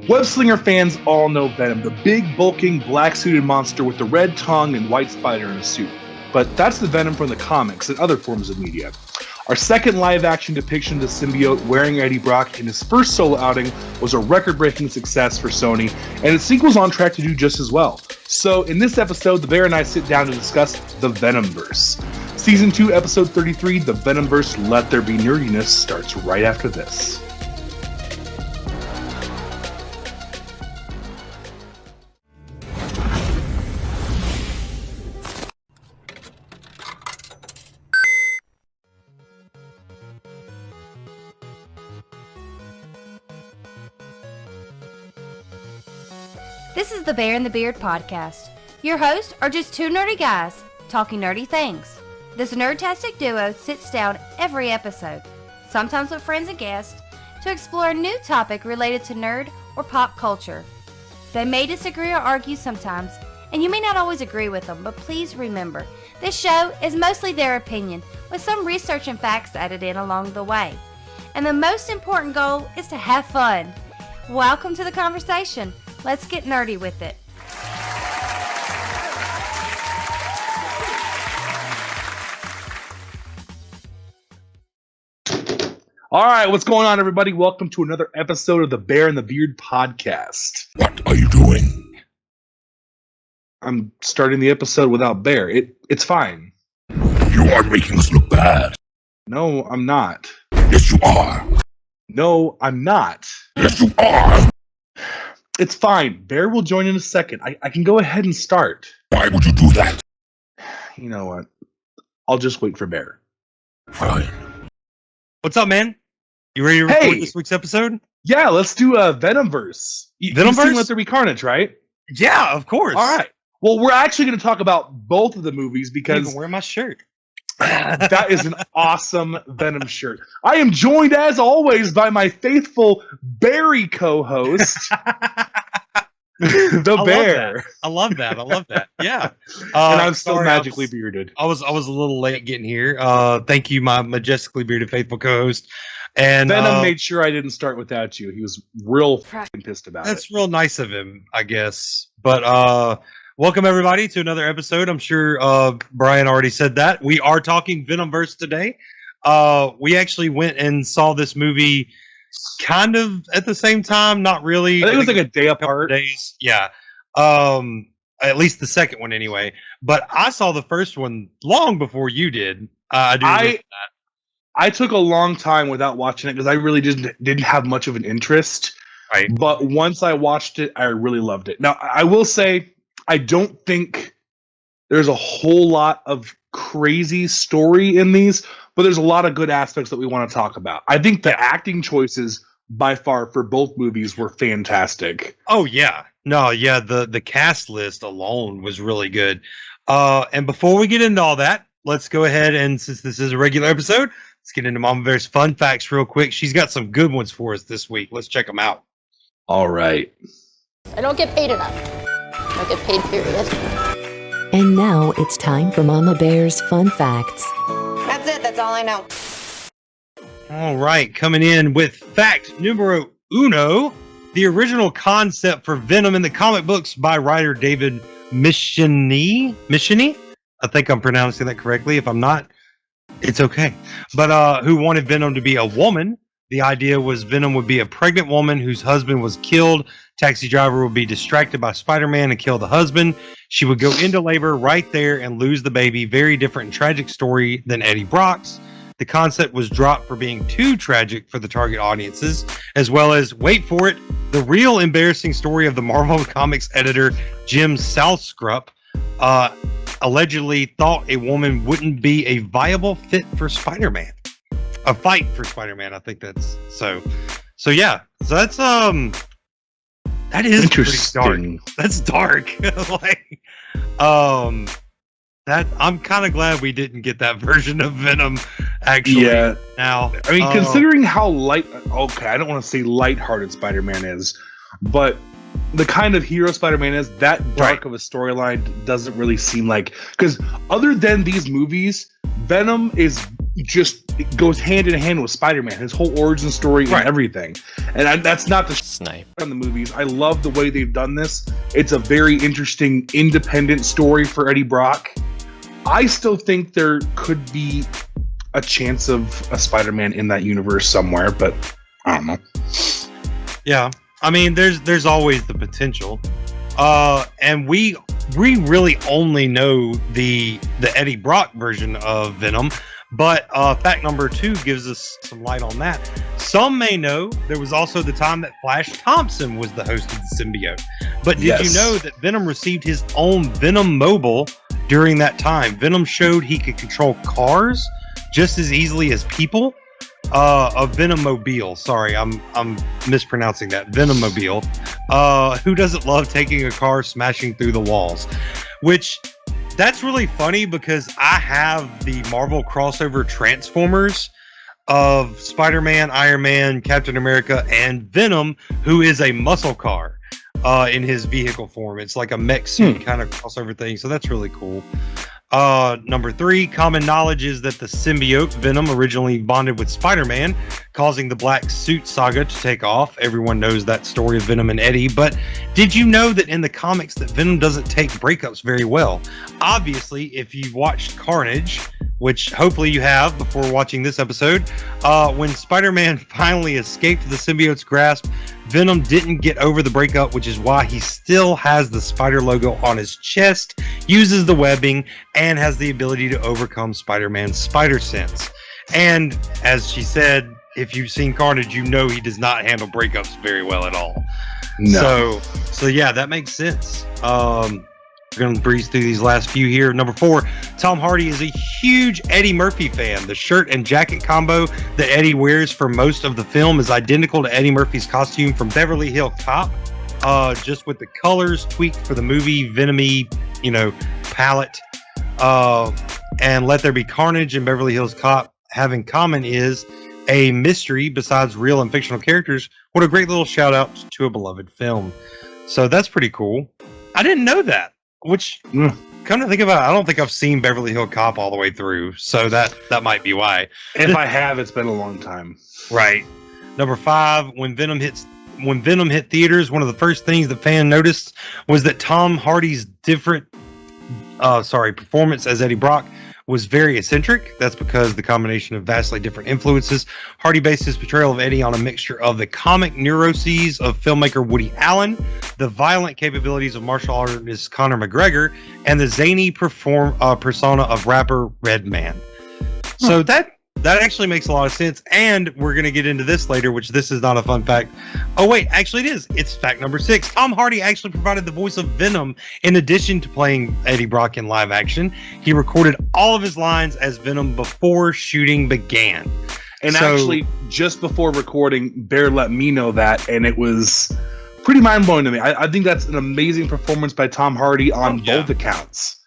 Webslinger fans all know Venom, the big, bulking, black-suited monster with the red tongue and white spider in a suit. But that's the Venom from the comics and other forms of media. Our second live-action depiction of the symbiote wearing Eddie Brock in his first solo outing was a record-breaking success for Sony, and its sequel's on track to do just as well. So in this episode, the Bear and I sit down to discuss the Venomverse. Season 2, Episode 33, The Venomverse Let There Be Nerdiness, starts right after this. This is the Bear and the Beard podcast. Your hosts are just two nerdy guys talking nerdy things. This Nerdtastic Duo sits down every episode, sometimes with friends and guests, to explore a new topic related to nerd or pop culture. They may disagree or argue sometimes, and you may not always agree with them, but please remember, this show is mostly their opinion, with some research and facts added in along the way. And the most important goal is to have fun. Welcome to the conversation. Let's get nerdy with it. All right, what's going on, everybody? Welcome to another episode of the Bear and the Beard podcast. What are you doing? I'm starting the episode without Bear. It's fine. You are making us look bad. No, I'm not. Yes, you are. No, I'm not. Yes, you are. It's fine. Bear will join in a second. I can go ahead and start. Why would you do that? You know what? I'll just wait for Bear. Fine. What's up, man? You ready to record this week's episode? Yeah, let's do a Venomverse. Venomverse? You've seen Let There Be Carnage, right? Yeah, of course. All right. Well, we're actually going to talk about both of the movies I can't because even wear my shirt. that is an awesome Venom shirt. I am joined, as always, by my faithful Barry co-host, the Bear. I love that. Yeah. And I'm still sorry, magically bearded. I was a little late getting here. Thank you, my majestically bearded faithful co-host. And Venom made sure I didn't start without you. He was real fucking pissed about it. That's real nice of him, I guess. But welcome everybody to another episode. I'm sure Brian already said that. We are talking Venomverse today. We actually went and saw this movie kind of at the same time, not really. I think it was like a day apart. Days. Yeah. At least the second one anyway. But I saw the first one long before you did. I took a long time without watching it because I really didn't have much of an interest. Right. But once I watched it, I really loved it. Now, I will say, I don't think there's a whole lot of crazy story in these, but there's a lot of good aspects that we want to talk about. I think the acting choices by far for both movies were fantastic. Oh, yeah. No, yeah, the cast list alone was really good. And before we get into all that, let's go ahead and, since this is a regular episode, let's get into Mama Bear's fun facts real quick. She's got some good ones for us this week. Let's check them out. All right. I don't get paid enough. I don't get paid, period. And now it's time for Mama Bear's fun facts. That's it. That's all I know. All right, coming in with fact numero uno. The original concept for Venom in the comic books by writer David Michelinie. I think I'm pronouncing that correctly. If I'm not, it's okay. But who wanted Venom to be a woman. The idea was Venom would be a pregnant woman whose husband was killed. Taxi driver would be distracted by Spider-Man and kill the husband. She would go into labor right there and lose the baby. Very different and tragic story than Eddie Brock's. The concept was dropped for being too tragic for the target audiences, as well as, wait for it, the real embarrassing story of the Marvel Comics editor Jim Southrup allegedly thought a woman wouldn't be a viable fit for Spider-Man. A fight for Spider-Man, I think that's so. So yeah, so that's that is pretty dark. That's dark. Like, that I'm kind of glad we didn't get that version of Venom. Actually, yeah. Now, I mean, considering how I don't want to say lighthearted Spider-Man is, but the kind of hero Spider-Man is, that dark of a storyline doesn't really seem like, because other than these movies, Venom is it goes hand in hand with Spider-Man, his whole origin story and everything. And that's not the Snipe on the movies. I love the way they've done this. It's a very interesting independent story for Eddie Brock. I still think there could be a chance of a Spider-Man in that universe somewhere, but I don't know. Yeah, I mean, there's always the potential, and we really only know the Eddie Brock version of Venom, but fact number 2 gives us some light on that. Some may know there was also the time that Flash Thompson was the host of the symbiote, but did you know that Venom received his own Venom mobile during that time? Venom showed he could control cars just as easily as people. A Venommobile. Sorry, I'm mispronouncing that. Venommobile. Who doesn't love taking a car smashing through the walls? Which, that's really funny because I have the Marvel crossover Transformers of Spider-Man, Iron Man, Captain America, and Venom, who is a muscle car in his vehicle form. It's like a mech suit kind of crossover thing, so that's really cool. Number 3, common knowledge is that the symbiote Venom originally bonded with Spider-Man, causing the Black Suit saga to take off. Everyone knows that story of Venom and Eddie, but did you know that in the comics that Venom doesn't take breakups very well? Obviously, if you've watched Carnage, which hopefully you have before watching this episode, when Spider-Man finally escaped the symbiote's grasp, Venom didn't get over the breakup, which is why he still has the spider logo on his chest, uses the webbing, and has the ability to overcome Spider-Man's spider sense. And as she said, if you've seen Carnage, you know he does not handle breakups very well at all. No. So yeah, that makes sense. We're going to breeze through these last few here. Number 4, Tom Hardy is a huge Eddie Murphy fan. The shirt and jacket combo that Eddie wears for most of the film is identical to Eddie Murphy's costume from Beverly Hills Cop, just with the colors tweaked for the movie Venomy, palette. And Let There Be Carnage and Beverly Hills Cop have in common is a mystery besides real and fictional characters. What a great little shout out to a beloved film. So that's pretty cool. I didn't know that. Which, come to think about it, I don't think I've seen Beverly Hills Cop all the way through, so that might be why. If I have, it's been a long time. Right. Number 5, when Venom hit theaters, one of the first things the fan noticed was that Tom Hardy's performance as Eddie Brock was very eccentric. That's because the combination of vastly different influences. Hardy based his portrayal of Eddie on a mixture of the comic neuroses of filmmaker Woody Allen, the violent capabilities of martial artist Conor McGregor, and the zany persona of rapper Redman. So that actually makes a lot of sense, and we're going to get into this later, which this is not a fun fact. Oh wait, actually it is. It's fact number 6. Tom Hardy actually provided the voice of Venom in addition to playing Eddie Brock in live action. He recorded all of his lines as Venom before shooting began. And actually, just before recording, Bear let me know that, and it was pretty mind-blowing to me. I think that's an amazing performance by Tom Hardy on both accounts.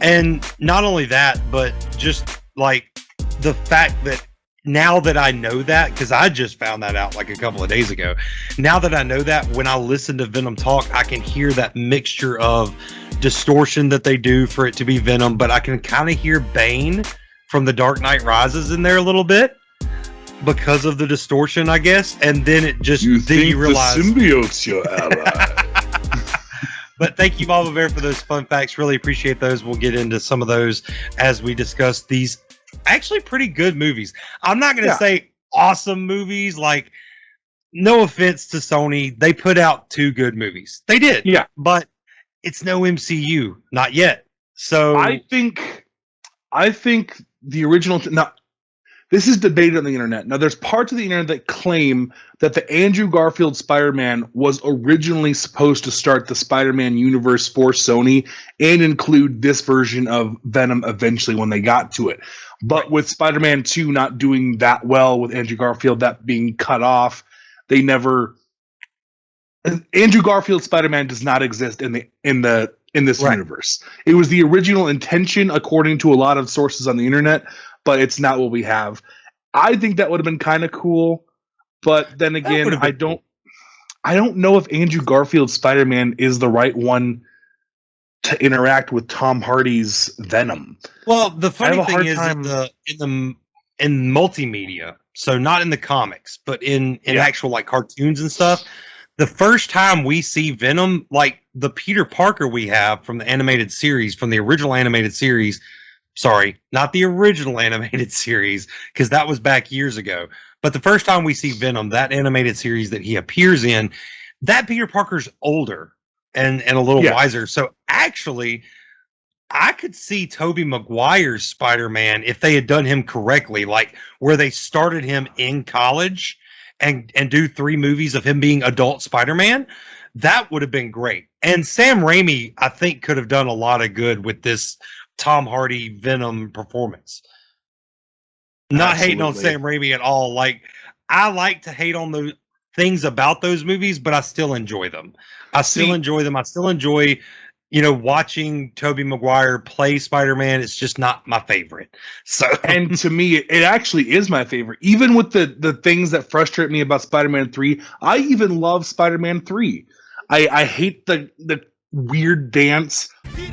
And not only that, but just like the fact that now that I know that, because I just found that out like a couple of days ago. Now that I know that, when I listen to Venom talk, I can hear that mixture of distortion that they do for it to be Venom, but I can kind of hear Bane from The Dark Knight Rises in there a little bit because of the distortion, I guess. And then it just you realize the symbiote's your ally. But thank you, Mama Bear, for those fun facts. Really appreciate those. We'll get into some of those as we discuss these actually pretty good movies. I'm not going to say awesome movies. Like, no offense to Sony, they put out 2 good movies. They did. Yeah. But it's no MCU. Not yet. So I think the original... Now, this is debated on the internet. Now, there's parts of the internet that claim that the Andrew Garfield Spider-Man was originally supposed to start the Spider-Man universe for Sony and include this version of Venom eventually when they got to it. But with Spider-Man 2 not doing that well, with Andrew Garfield that being cut off, they never... Andrew Garfield Spider-Man does not exist in this universe. It was the original intention, according to a lot of sources on the internet, but it's not what we have. I think that would have been kind of cool, but then again, I don't know if Andrew Garfield Spider-Man is the right one to interact with Tom Hardy's Venom. Well, the funny have a thing hard is time- in multimedia, so not in the comics, but in actual like cartoons and stuff. The first time we see Venom, like the Peter Parker we have from the animated series, from the original animated series, sorry, not the original animated series, because that was back years ago. But the first time we see Venom, that animated series that he appears in, that Peter Parker's older and a little wiser. So actually, I could see Tobey Maguire's Spider-Man if they had done him correctly, like where they started him in college and do 3 movies of him being adult Spider-Man. That would have been great. And Sam Raimi, I think, could have done a lot of good with this Tom Hardy Venom performance. Not hating on Sam Raimi at all. Like, I like to hate on the things about those movies, but I still enjoy them. I still enjoy them. I still enjoy, watching Tobey Maguire play Spider-Man. It's just not my favorite. So, and to me, it actually is my favorite. Even with the things that frustrate me about Spider-Man 3, I even love Spider-Man 3. I hate the weird dance. We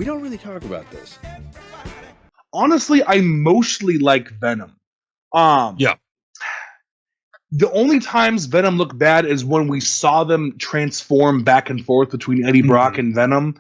don't really talk about this. Honestly, I mostly like Venom. Yeah. The only times Venom looked bad is when we saw them transform back and forth between Eddie Brock and Venom.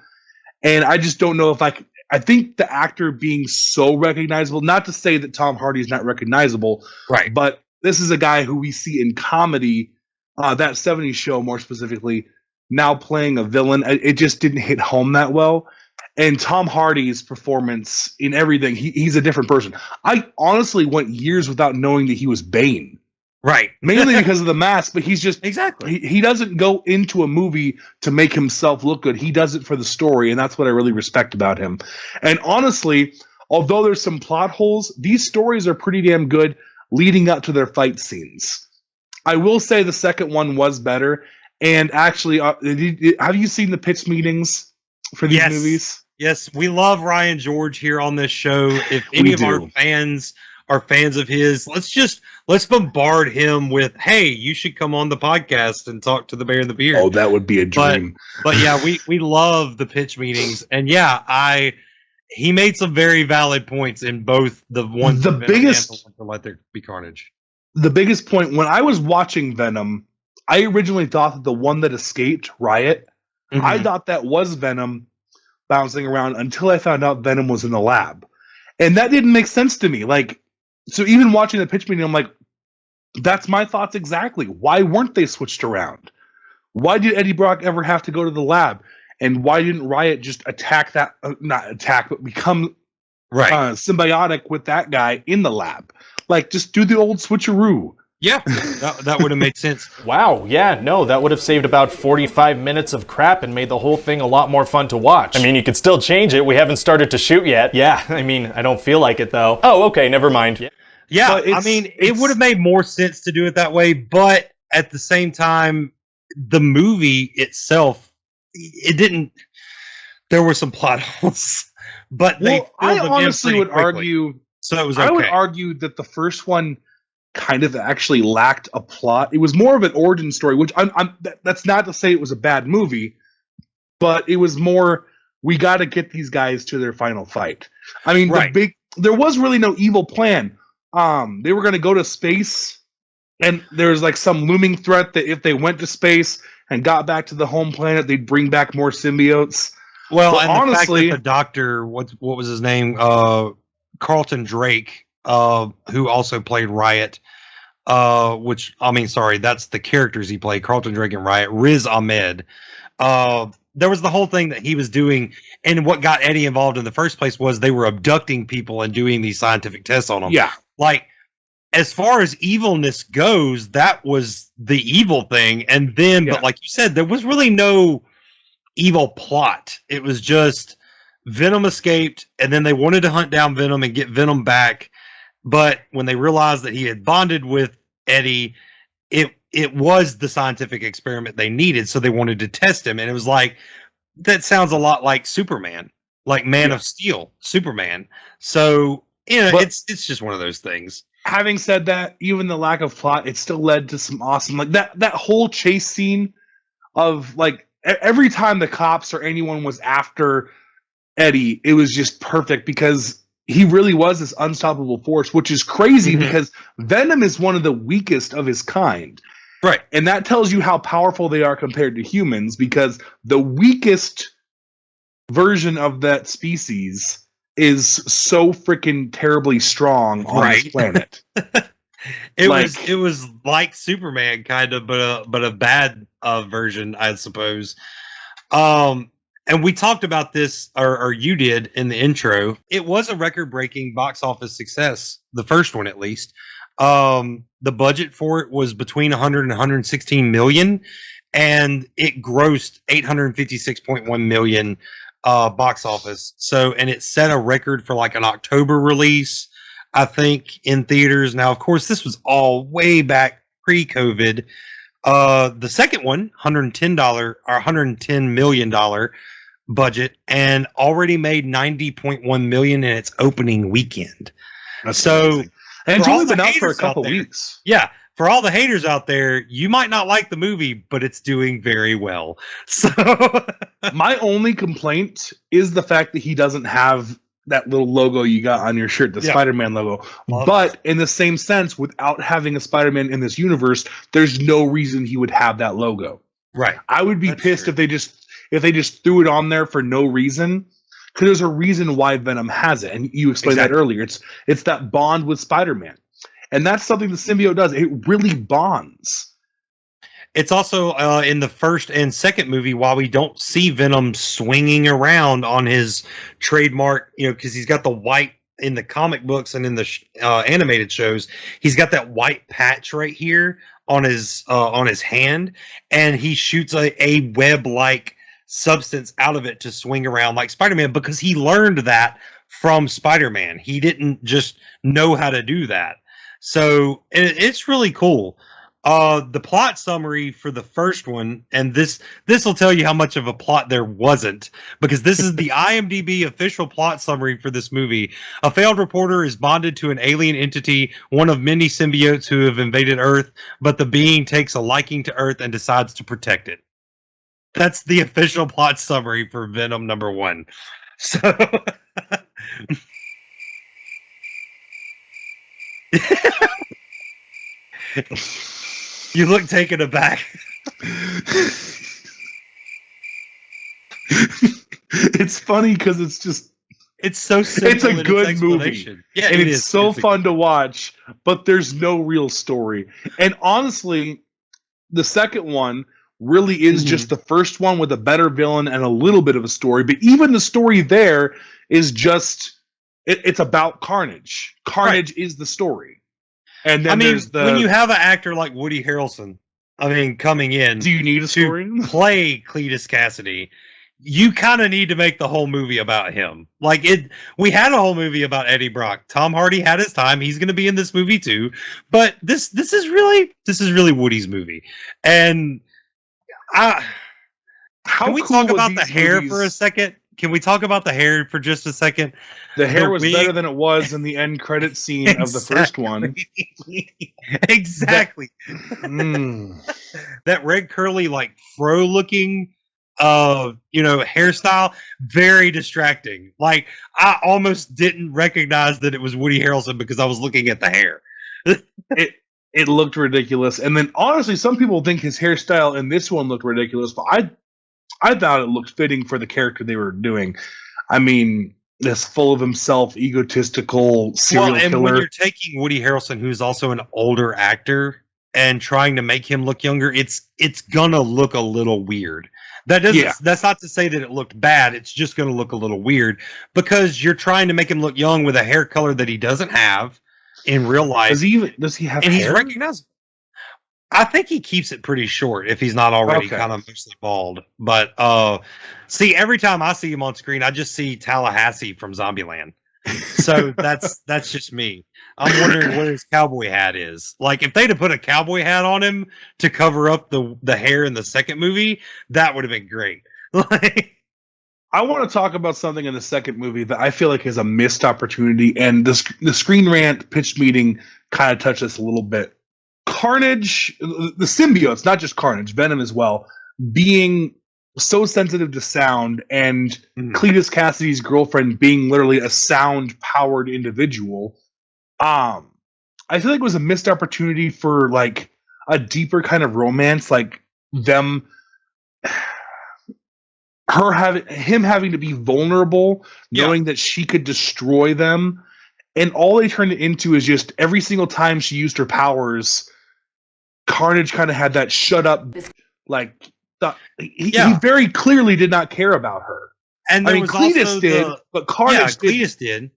And I just don't know if I think the actor being so recognizable, not to say that Tom Hardy is not recognizable, right? But this is a guy who we see in comedy, that 70s show more specifically, now playing a villain. It just didn't hit home that well. And Tom Hardy's performance in everything, he's a different person. I honestly went years without knowing that he was Bane. Right. Mainly because of the mask, but he's just... Exactly. He doesn't go into a movie to make himself look good. He does it for the story, and that's what I really respect about him. And honestly, although there's some plot holes, these stories are pretty damn good leading up to their fight scenes. I will say the second one was better. And actually, have you seen the pitch meetings for these movies? Yes, we love Ryan George here on this show. If any of our fans are fans of his, let's bombard him with, hey, you should come on the podcast and talk to the Bear and the Beard. Oh, that would be a dream. But yeah, we love the pitch meetings. And yeah, he made some very valid points in both the ones the biggest and the one for Let There Be Carnage. The biggest point, when I was watching Venom, I originally thought that the one that escaped, Riot, I thought that was Venom bouncing around until I found out Venom was in the lab. And that didn't make sense to me. Like, so even watching the pitch meeting, I'm like, that's my thoughts exactly. Why weren't they switched around? Why did Eddie Brock ever have to go to the lab? And why didn't Riot just attack that, not attack, but become symbiotic with that guy in the lab? Like, just do the old switcheroo. Yeah, that would have made sense. Wow, yeah, no, that would have saved about 45 minutes of crap and made the whole thing a lot more fun to watch. I mean, you could still change it. We haven't started to shoot yet. Yeah, I mean, I don't feel like it, though. Oh, okay, never mind. Yeah, I mean, it would have made more sense to do it that way, but at the same time, the movie itself, it didn't... There were some plot holes, but they I honestly would argue... So it was okay. I would argue that the first one kind of actually lacked a plot. It was more of an origin story, which that's not to say it was a bad movie, but it was more, we got to get these guys to their final fight. I mean, there was really no evil plan. They were going to go to space, and there's like some looming threat that if they went to space and got back to the home planet, they'd bring back more symbiotes. Well, and honestly, the fact that the doctor, what was his name? Carlton Drake, who also played Riot, which, I mean, sorry, that's the characters he played, Carlton Drake and Riot, Riz Ahmed. There was the whole thing that he was doing, and what got Eddie involved in the first place was they were abducting people and doing these scientific tests on them. Yeah. Like, as far as evilness goes, that was the evil thing. And then, but like you said, there was really no evil plot. It was just Venom escaped, and then they wanted to hunt down Venom and get Venom back. But when they realized that he had bonded with Eddie, it was the scientific experiment they needed, so they wanted to test him. And it was like, that sounds a lot like Superman, like Man of Steel, Superman. So, it's just one of those things. Having said that, even the lack of plot, it still led to some awesome, like that whole chase scene of like every time the cops or anyone was after Eddie, it was just perfect because he really was this unstoppable force, which is crazy because Venom is one of the weakest of his kind. Right. And that tells you how powerful they are compared to humans, because the weakest version of that species is so freaking terribly strong on this planet. It was like Superman kind of, but a bad version, I suppose. And we talked about this, or you did in the intro. It was a record-breaking box office success, the first one at least. The budget for it was between 100 and 116 million, and it grossed 856.1 million box office. So, and it set a record for like an October release, I think, in theaters. Now, of course, this was all way back pre-COVID. The second one, $110 million budget, and already made 90.1 million in its opening weekend. That's so amazing. And it's only been out for a couple weeks. Yeah, for all the haters out there, you might not like the movie, but it's doing very well. So my only complaint is the fact that he doesn't have that little logo you got on your shirt, the Spider-Man logo. But in the same sense, without having a Spider-Man in this universe, there's no reason he would have that logo. Right. I would be pissed if they just threw it on there for no reason. Because there's a reason why Venom has it, and you explained that earlier. It's that bond with Spider-Man, and that's something the symbiote does. It really bonds. It's also in the first and second movie, while we don't see Venom swinging around on his trademark, because he's got the white in the comic books and in the animated shows, he's got that white patch right here on his hand, and he shoots a web-like substance out of it to swing around like Spider-Man, because he learned that from Spider-Man. He didn't just know how to do that. So it's really cool. The plot summary for the first one, and this will tell you how much of a plot there wasn't, because this is the IMDb official plot summary for this movie. A failed reporter is bonded to an alien entity, one of many symbiotes who have invaded Earth, but the being takes a liking to Earth and decides to protect it. That's the official plot summary for Venom #1. So you look taken aback. It's funny because it's so simple. It's a good movie. Yeah, and it's so fun to watch, but there's no real story. And honestly, the second one really is just the first one with a better villain and a little bit of a story. But even the story there is just, it's about Carnage. Carnage is the story. And then there's when you have an actor like Woody Harrelson, coming in, do you need a story? Play Cletus Cassidy, you kind of need to make the whole movie about him. We had a whole movie about Eddie Brock. Tom Hardy had his time. He's going to be in this movie too. But this is really Woody's movie. And can we talk about the hair for a second? Can we talk about the hair for just a second? The hair was better than it was in the end credit scene of the first one. Exactly. That red curly, fro looking hairstyle, very distracting. I almost didn't recognize that it was Woody Harrelson because I was looking at the hair. It looked ridiculous. And then honestly, some people think his hairstyle in this one looked ridiculous, but I thought it looked fitting for the character they were doing. This full of himself, egotistical serial killer. When you're taking Woody Harrelson, who's also an older actor, and trying to make him look younger, it's gonna look a little weird. That's not to say that it looked bad. It's just gonna look a little weird because you're trying to make him look young with a hair color that he doesn't have in real life. Does he have and hair? He's recognizable. I think he keeps it pretty short if he's not already kind of mostly bald. But see, every time I see him on screen, I just see Tallahassee from Zombieland. So that's just me. I'm wondering where his cowboy hat is. If they'd have put a cowboy hat on him to cover up the hair in the second movie, that would have been great. I want to talk about something in the second movie that I feel like is a missed opportunity, and the Screen Rant pitch meeting kind of touched us a little bit. Carnage, the symbiotes, not just Carnage, Venom as well. being so sensitive to sound, and Cletus Cassidy's girlfriend being literally a sound-powered individual, I feel like it was a missed opportunity for like a deeper kind of romance, like him having to be vulnerable, knowing that she could destroy them, and all they turned it into is just every single time she used her powers, Carnage kind of had that shut up, like he very clearly did not care about her. And there was Cletus also did, but Carnage Cletus did.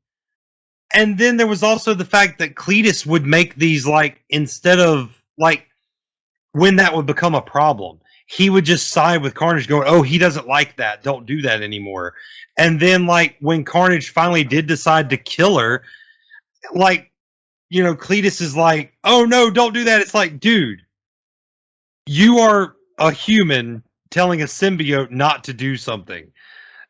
And then there was also the fact that Cletus would make these, like, instead of, like, when that would become a problem, he would just side with Carnage going, oh, he doesn't like that. Don't do that anymore. And then, like, when Carnage finally did decide to kill her, like, you know, Cletus is like, oh, no, don't do that. It's like, dude, you are a human telling a symbiote not to do something.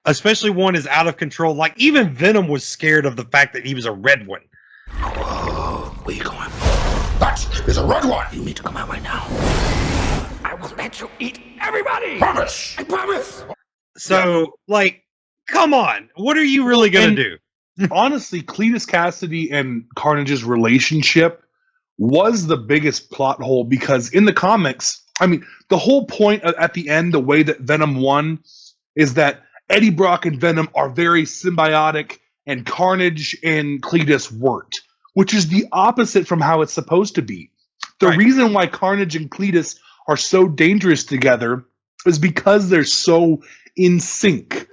Especially one is out of control. Like, even Venom was scared of the fact that he was a red one. Whoa, where you going? That is a red one. You need to come out right now. I will let you eat everybody. Promise. I promise. So, like, come on. What are you really going to do? Honestly, Cletus Cassidy and Carnage's relationship was the biggest plot hole, because in the comics, I mean, the whole point at the end, the way that Venom won, is that Eddie Brock and Venom are very symbiotic, and Carnage and Cletus weren't, which is the opposite from how it's supposed to be. The reason why Carnage and Cletus are so dangerous together is because they're so in sync.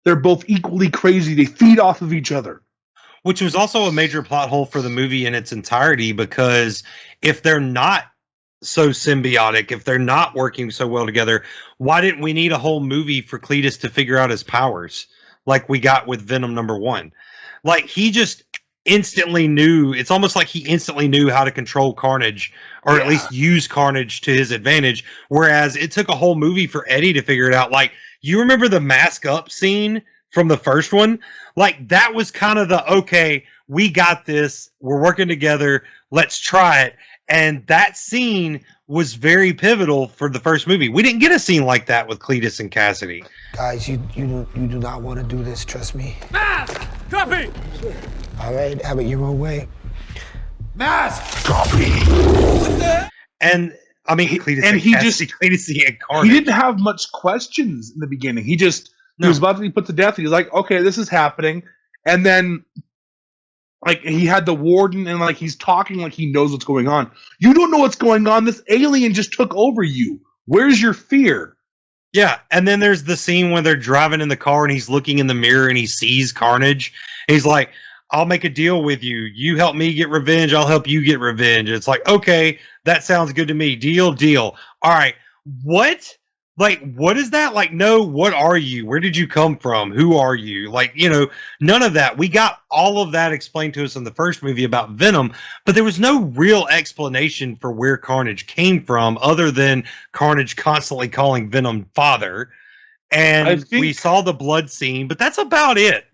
They're both equally crazy. They feed off of each other. Which was also a major plot hole for the movie in its entirety, because if they're not so symbiotic, if they're not working so well together, why didn't we need a whole movie for Cletus to figure out his powers like we got with Venom #1? Like, he just instantly knew. It's almost like he instantly knew how to control Carnage, or at least use Carnage to his advantage, whereas it took a whole movie for Eddie to figure it out. Like, you remember the mask up scene from the first one? Like, that was kind of the, okay, we got this, we're working together, let's try it. And that scene was very pivotal for the first movie. We didn't get a scene like that with Cletus and Cassidy. Guys, you do not want to do this, trust me. Mask! Copy! All right, have it your own way. Mask! Copy! And, I mean, Cletus and Carnage. He didn't have much questions in the beginning. He was about to be put to death. He was like, okay, this is happening. And then, like, he had the warden, and like he's talking like he knows what's going on. You don't know what's going on. This alien just took over you. Where's your fear? Yeah, and then there's the scene when they're driving in the car and he's looking in the mirror and he sees Carnage. He's like, I'll make a deal with you. You help me get revenge, I'll help you get revenge. It's like, okay, that sounds good to me. Deal. All right, what? Like, what is that? Like, no, what are you? Where did you come from? Who are you? Like, you know, none of that. We got all of that explained to us in the first movie about Venom, but there was no real explanation for where Carnage came from other than Carnage constantly calling Venom father. And we saw the blood scene, but that's about it.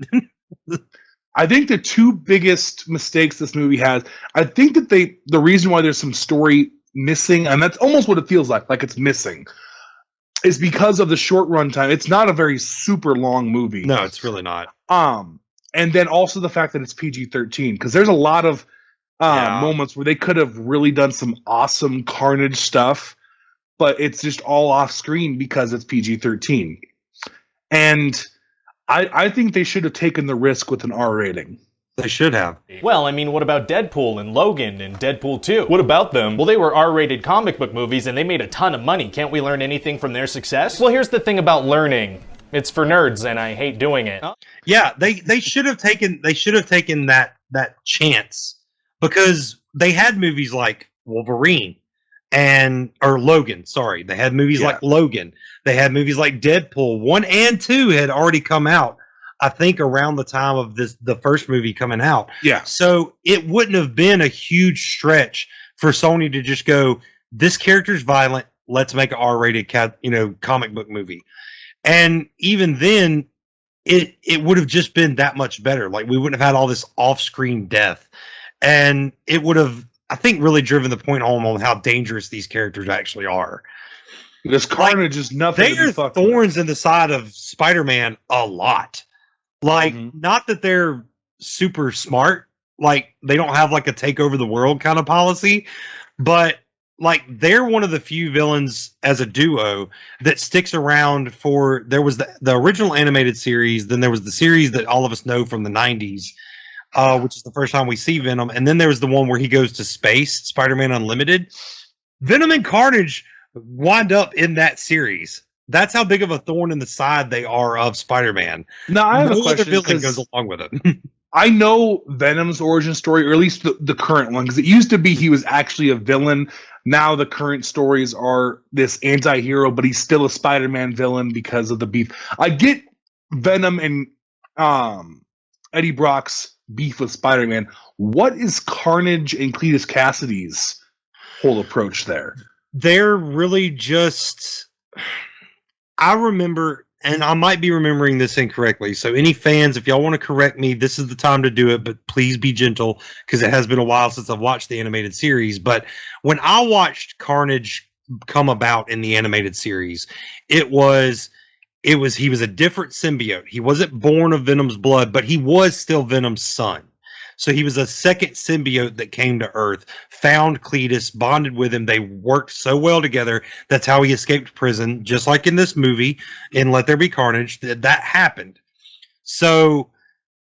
I think the two biggest mistakes this movie has, I think that the reason why there's some story missing, and that's almost what it feels like it's missing, is because of the short runtime. It's not a very super long movie. No, it's really not. And then also the fact that it's PG-13, because there's a lot of moments where they could have really done some awesome Carnage stuff, but it's just all off screen because it's PG-13. And I think they should have taken the risk with an R rating. They should have. Well, I mean, what about Deadpool and Logan and Deadpool 2? What about them? Well, they were R-rated comic book movies and they made a ton of money. Can't we learn anything from their success? Well, here's the thing about learning. It's for nerds and I hate doing it. Yeah, they should have taken that chance, because they had movies like Wolverine or Logan, sorry. They had movies like Logan. They had movies like Deadpool 1 and 2 had already come out, I think, around the time of the first movie coming out. Yeah. So it wouldn't have been a huge stretch for Sony to just go, this character's violent, let's make an R-rated comic book movie. And even then, it would have just been that much better. Like, we wouldn't have had all this off-screen death. And it would have, I think, really driven the point home on how dangerous these characters actually are. Because Carnage is nothing. They are thorns in the side of Spider-Man a lot. Like, not that they're super smart, like they don't have like a take over the world kind of policy, but like they're one of the few villains as a duo that sticks around for. There was the original animated series, then there was the series that all of us know from the 90s, which is the first time we see Venom, and then there was the one where he goes to space, Spider-Man Unlimited. Venom and Carnage wind up in that series. That's how big of a thorn in the side they are of Spider-Man. Now, I have a question. Other villain goes along with it. I know Venom's origin story, or at least the current one, because it used to be he was actually a villain. Now the current stories are this anti-hero, but he's still a Spider-Man villain because of the beef. I get Venom and Eddie Brock's beef with Spider-Man. What is Carnage and Cletus Cassidy's whole approach there? They're really just... I remember, and I might be remembering this incorrectly, so any fans, if y'all want to correct me, this is the time to do it, but please be gentle, because it has been a while since I've watched the animated series. But when I watched Carnage come about in the animated series, he was a different symbiote. He wasn't born of Venom's blood, but he was still Venom's son. So he was a second symbiote that came to Earth, found Cletus, bonded with him. They worked so well together. That's how he escaped prison, just like in this movie, in Let There Be Carnage. That happened. So,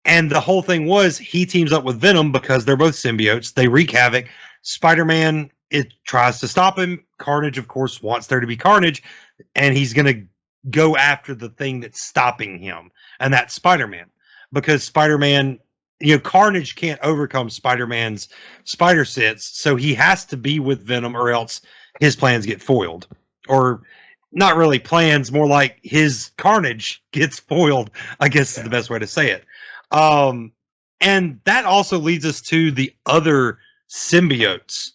and the whole thing was he teams up with Venom because they're both symbiotes. They wreak havoc. Spider-Man, it tries to stop him. Carnage, of course, wants there to be carnage, and he's going to go after the thing that's stopping him, and that's Spider-Man. Because Spider-Man... Carnage can't overcome Spider-Man's spider sense, so he has to be with Venom or else his plans get foiled. Or not really plans, more like his Carnage gets foiled, I guess is the best way to say it. And that also leads us to the other symbiotes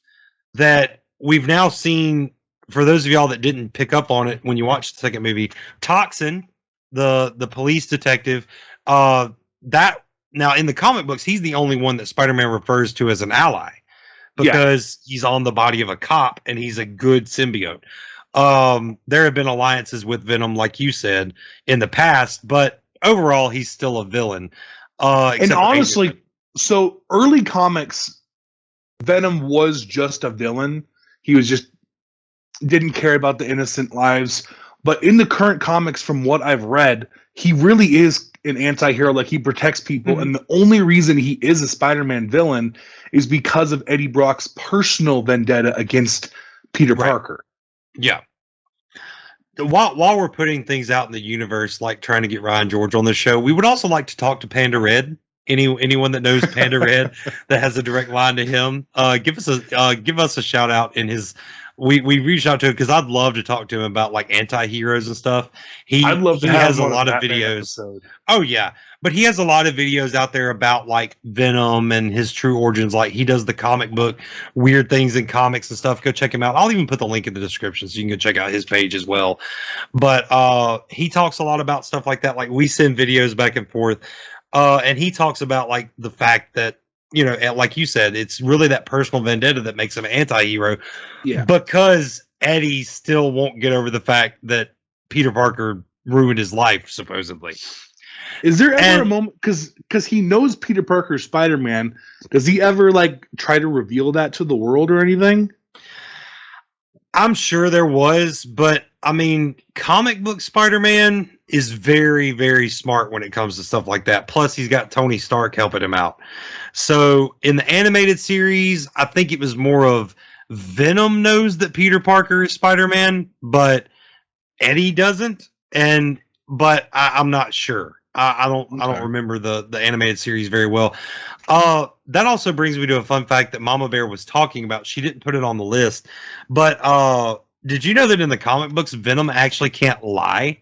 that we've now seen. For those of y'all that didn't pick up on it when you watched the second movie, Toxin, the police detective, now, in the comic books, he's the only one that Spider-Man refers to as an ally because he's on the body of a cop and he's a good symbiote. There have been alliances with Venom, like you said, in the past, but overall, he's still a villain. And honestly, so early comics, Venom was just a villain. He was just didn't care about the innocent lives. But in the current comics, from what I've read, he really is an anti-hero. Like, he protects people, and the only reason he is a Spider-Man villain is because of Eddie Brock's personal vendetta against Peter Parker. Yeah. While we're putting things out in the universe, like trying to get Ryan George on the show, we would also like to talk to Panda Redd. Anyone that knows Panda Redd that has a direct line to him, give us a shout out in his. We reached out to him because I'd love to talk to him about like anti-heroes and stuff. I'd love to he have has a one lot of Batman videos. episode. Oh yeah, but he has a lot of videos out there about like Venom and his true origins. Like he does the comic book weird things in comics and stuff. Go check him out. I'll even put the link in the description so you can go check out his page as well. But he talks a lot about stuff like that. Like we send videos back and forth, and he talks about like the fact that, like you said, it's really that personal vendetta that makes him an anti-hero. Yeah. Because Eddie still won't get over the fact that Peter Parker ruined his life, supposedly. Is there ever a moment, because he knows Peter Parker's Spider-Man, does he ever like try to reveal that to the world or anything? I'm sure there was, but I mean, comic book Spider-Man is very, very smart when it comes to stuff like that. Plus, he's got Tony Stark helping him out. So in the animated series, I think it was more of Venom knows that Peter Parker is Spider-Man, but Eddie doesn't. But I'm not sure. I don't remember the animated series very well. That also brings me to a fun fact that Mama Bear was talking about. She didn't put it on the list, but did you know that in the comic books, Venom actually can't lie?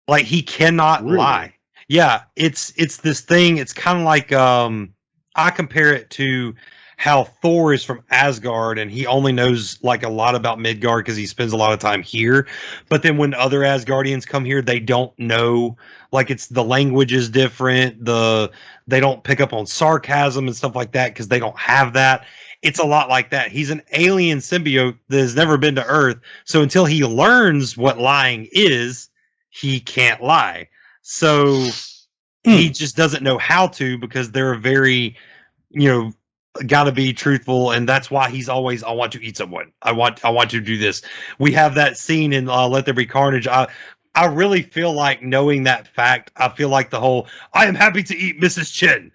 Like he cannot lie. Yeah, it's this thing. It's kind of like I compare it to how Thor is from Asgard and he only knows like a lot about Midgard because he spends a lot of time here. But then when other Asgardians come here, they don't know, like it's the language is different. They don't pick up on sarcasm and stuff like that because they don't have that. It's a lot like that. He's an alien symbiote that has never been to Earth. So until he learns what lying is, he can't lie. So he just doesn't know how to because they're very, got to be truthful, and that's why he's always, I want to eat someone. I want to do this. We have that scene in Let There Be Carnage. I really feel like, knowing that fact, I feel like the whole I am happy to eat Mrs. Chin.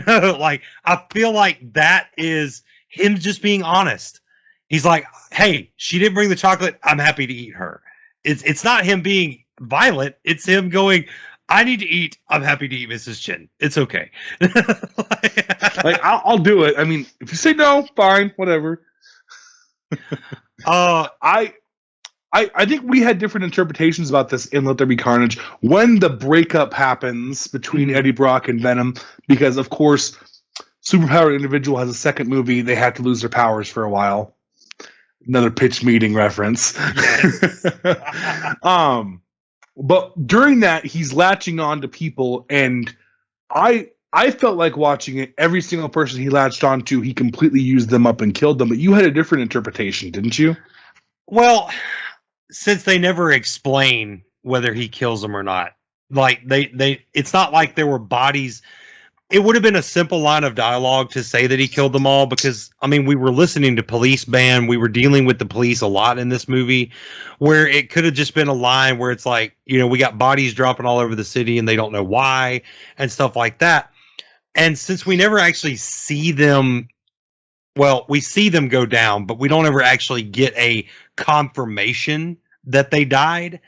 Like I feel like that is him just being honest. He's like, hey, she didn't bring the chocolate. I'm happy to eat her. It's not him being violent. It's him going, I need to eat. I'm happy to eat Mrs. Chin. It's okay. Like I'll do it. I mean, if you say no, fine, whatever. I think we had different interpretations about this in Let There Be Carnage when the breakup happens between Eddie Brock and Venom, because of course, superpowered individual has a second movie. They have to lose their powers for a while. Another pitch meeting reference. But during that, he's latching on to people, and I felt like watching it. Every single person he latched onto, he completely used them up and killed them. But you had a different interpretation, didn't you? Well, since they never explain whether he kills them or not, like it's not like there were bodies. It would have been a simple line of dialogue to say that he killed them all, because, I mean, we were listening to Police Band. We were dealing with the police a lot in this movie, where it could have just been a line where it's like, we got bodies dropping all over the city and they don't know why and stuff like that. And since we never actually see them, well, we see them go down, but we don't ever actually get a confirmation that they died.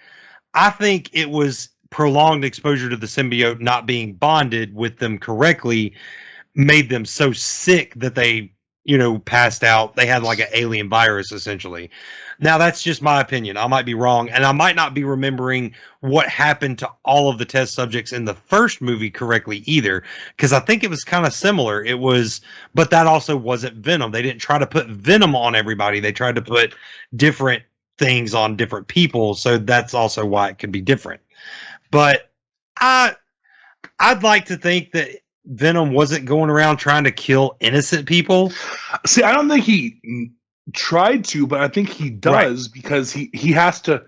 I think it was prolonged exposure to the symbiote not being bonded with them correctly made them so sick that they, passed out. They had like an alien virus, essentially. Now, that's just my opinion. I might be wrong, and I might not be remembering what happened to all of the test subjects in the first movie correctly either, because I think it was kind of similar. But that also wasn't Venom. They didn't try to put Venom on everybody. They tried to put different things on different people, so that's also why it could be different. But I'd like to think that Venom wasn't going around trying to kill innocent people. See, I don't think he tried to, but I think he does, because he has to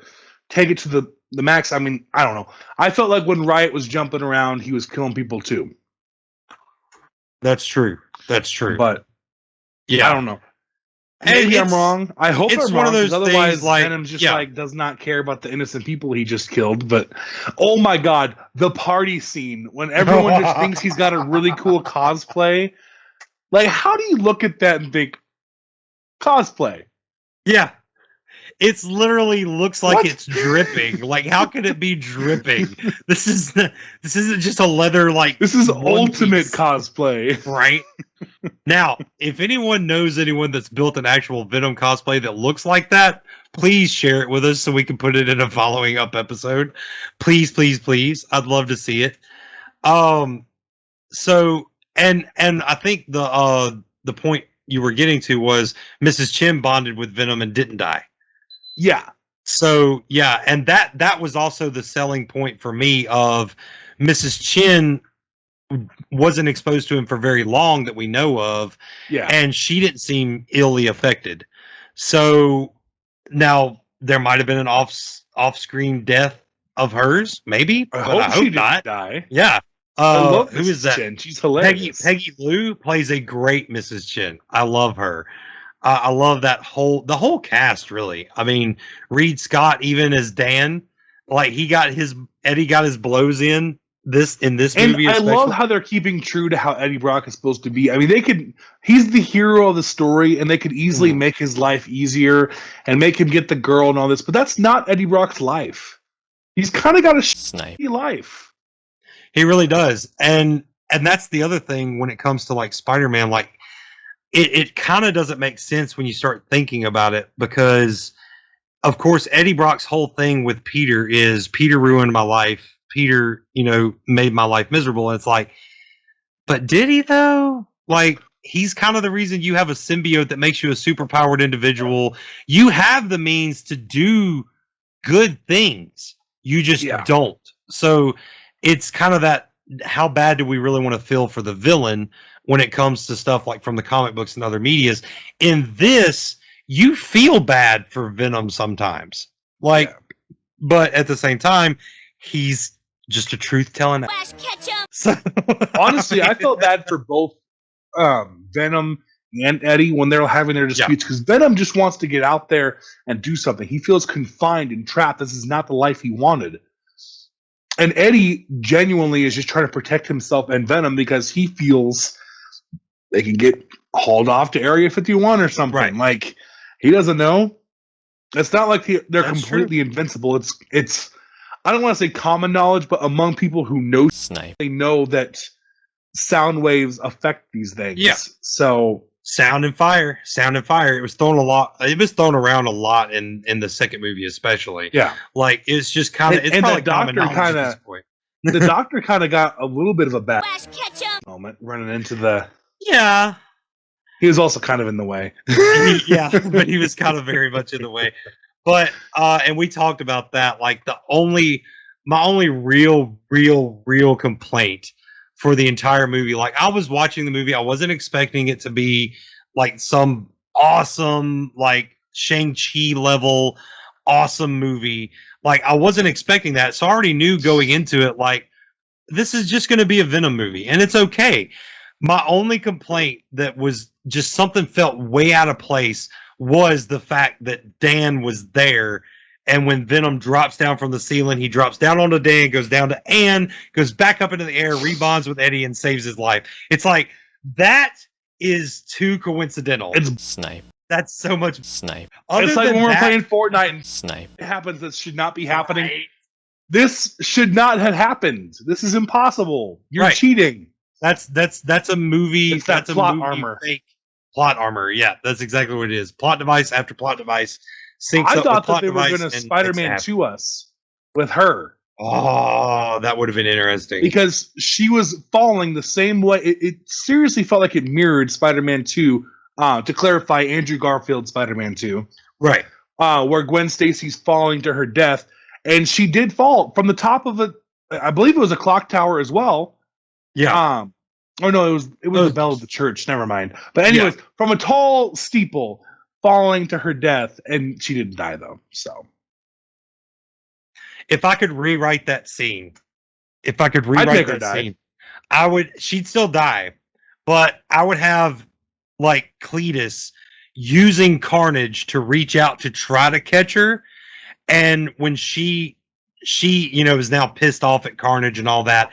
take it to the max. I mean, I don't know. I felt like when Riot was jumping around, he was killing people too. That's true. But yeah, I don't know. Maybe I'm wrong. I hope it's I'm one wrong, of those otherwise things like Venom just does not care about the innocent people he just killed. But oh my god, the party scene when everyone just thinks he's got a really cool cosplay. Like, how do you look at that and think cosplay? Yeah. It's literally looks like it's dripping. Like, how could it be dripping? This isn't just a leather, like, this is ultimate cosplay. Right? Now, if anyone knows anyone that's built an actual Venom cosplay that looks like that, please share it with us so we can put it in a following up episode. Please, please, please. I'd love to see it. So and I think the point you were getting to was Mrs. Chin bonded with Venom and didn't die. Yeah. So yeah, and that was also the selling point for me of Mrs. Chin wasn't exposed to him for very long that we know of. Yeah. And she didn't seem illy affected. So now there might have been an off-screen death of hers, maybe. I hope she didn't not. Die. Yeah. I love who is that? Chin. She's hilarious. Peggy Lou plays a great Mrs. Chin. I love her. I love the whole cast, really. I mean, Reed Scott, even as Dan, like Eddie got his blows in this movie. I love how they're keeping true to how Eddie Brock is supposed to be. I mean, he's the hero of the story, and they could easily make his life easier and make him get the girl and all this, but that's not Eddie Brock's life. He's kind of got a shitty life. He really does. And that's the other thing when it comes to like Spider-Man, like it kind of doesn't make sense when you start thinking about it, because of course Eddie Brock's whole thing with Peter is Peter ruined my life. Peter, made my life miserable. And it's like, but did he though? Like, he's kind of the reason you have a symbiote that makes you a superpowered individual. You have the means to do good things. You just don't. So it's kind of that, how bad do we really want to feel for the villain when it comes to stuff like from the comic books and other medias? In this, you feel bad for Venom sometimes. But at the same time, he's just a truth-telling. So, honestly, I felt bad for both Venom and Eddie when they're having their disputes, because Venom just wants to get out there and do something. He feels confined and trapped. This is not the life he wanted. And Eddie genuinely is just trying to protect himself and Venom because he feels they can get hauled off to Area 51 or something. Right. Like, he doesn't know. It's not like they're That's completely invincible. It's I don't want to say common knowledge, but among people who know, they know that sound waves affect these things. Yeah. So sound and fire. It was thrown around a lot in the second movie, especially. Yeah. Like, it's just kind of, it's and probably the doctor kind of the doctor kind of got a little bit of a bad moment running into the. Yeah. He was also kind of in the way. But he was kind of very much in the way. But and we talked about that. Like, my only real complaint for the entire movie. Like, I was watching the movie, I wasn't expecting it to be like some awesome, like Shang-Chi level awesome movie. Like, I wasn't expecting that. So I already knew going into it, like, this is just going to be a Venom movie, and it's okay. My only complaint that was just something felt way out of place was the fact that Dan was there. And when Venom drops down from the ceiling, he drops down onto Dan, goes down to Anne, goes back up into the air, rebonds with Eddie, and saves his life. It's like, that is too coincidental. It's Snipe. That's so much Snipe. It's like when we're playing Fortnite and Snipe. It happens that should not be happening. Right. This should not have happened. This is impossible. You're cheating. That's a movie. It's that plot armor. Fake plot armor. Yeah, that's exactly what it is. Plot device after plot device. I thought that they were going to Spider-Man 2 us with her. Oh, that would have been interesting. Because she was falling the same way. It seriously felt like it mirrored Spider-Man 2. To clarify, Andrew Garfield's Spider-Man 2. Right. Where Gwen Stacy's falling to her death. And she did fall from the top of it. I believe it was a clock tower as well. Yeah. Oh no, it was the bell of the church. Never mind. But anyways, from a tall steeple falling to her death, and she didn't die though. So, if I could rewrite that scene, I would. She'd still die, but I would have like Cletus using Carnage to reach out to try to catch her, and when she is now pissed off at Carnage and all that.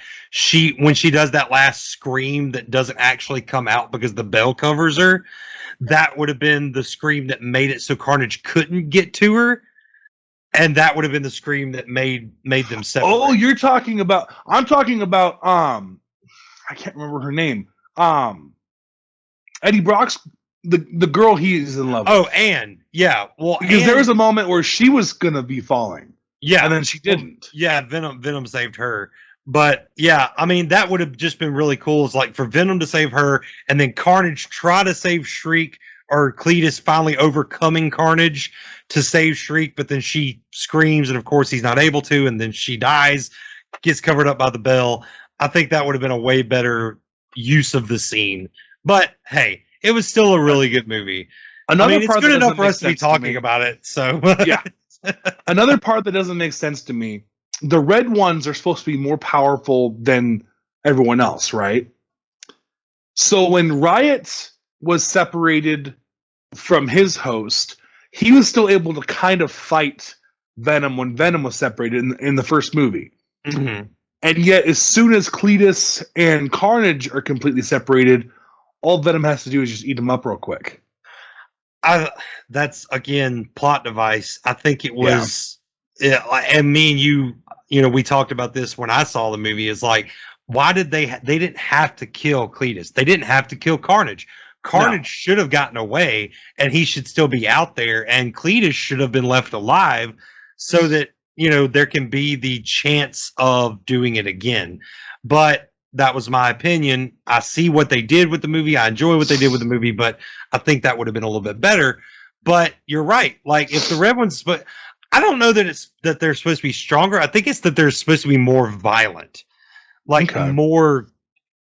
When she does that last scream that doesn't actually come out because the bell covers her, that would have been the scream that made it so Carnage couldn't get to her, and that would have been the scream that made them separate. Oh, I'm talking about I can't remember her name. Eddie Brock's the girl he's in love with. Oh, Anne. Yeah. Well, because there was a moment where she was gonna be falling. Yeah, and then she didn't. Yeah, Venom saved her. But yeah, I mean, that would have just been really cool. It's like for Venom to save her, and then Carnage try to save Shriek, or Cletus finally overcoming Carnage to save Shriek, but then she screams, and of course he's not able to, and then she dies, gets covered up by the bell. I think that would have been a way better use of the scene. But hey, it was still a really good movie. It's good enough for us to be talking about it. So yeah. Another part that doesn't make sense to me, the red ones are supposed to be more powerful than everyone else, right? So when Riot was separated from his host, he was still able to kind of fight Venom when Venom was separated in the first movie. Mm-hmm. And yet, as soon as Cletus and Carnage are completely separated, all Venom has to do is just eat them up real quick. That's again plot device. I think it was, and me and you, we talked about this when I saw the movie. Is like, why did they didn't have to kill Cletus? They didn't have to kill Carnage. Carnage should have gotten away, and he should still be out there, and Cletus should have been left alive, so that there can be the chance of doing it again. But that was my opinion. I see what they did with the movie. I enjoy what they did with the movie, but I think that would have been a little bit better. But you're right. Like if the red ones, but I don't know that they're supposed to be stronger. I think it's that they're supposed to be more violent, like more